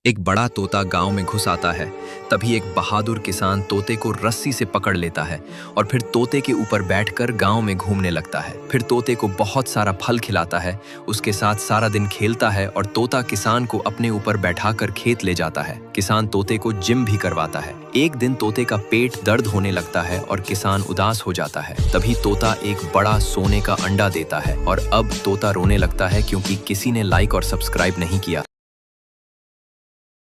एक बड़ा तोता गांव में घुस आता है। तभी एक बहादुर किसान तोते को रस्सी से पकड़ लेता है और फिर तोते के ऊपर बैठकर गांव में घूमने लगता है। फिर तोते को बहुत सारा फल खिलाता है, उसके साथ सारा दिन खेलता है और तोता किसान को अपने ऊपर बैठाकर खेत ले जाता है। किसान तोते को जिम भी करवाता है। एक दिन तोते का पेट दर्द होने लगता है और किसान उदास हो जाता है। तभी तोता एक बड़ा सोने का अंडा देता है और अब तोता रोने लगता है क्योंकि किसी ने लाइक और सब्सक्राइब नहीं किया।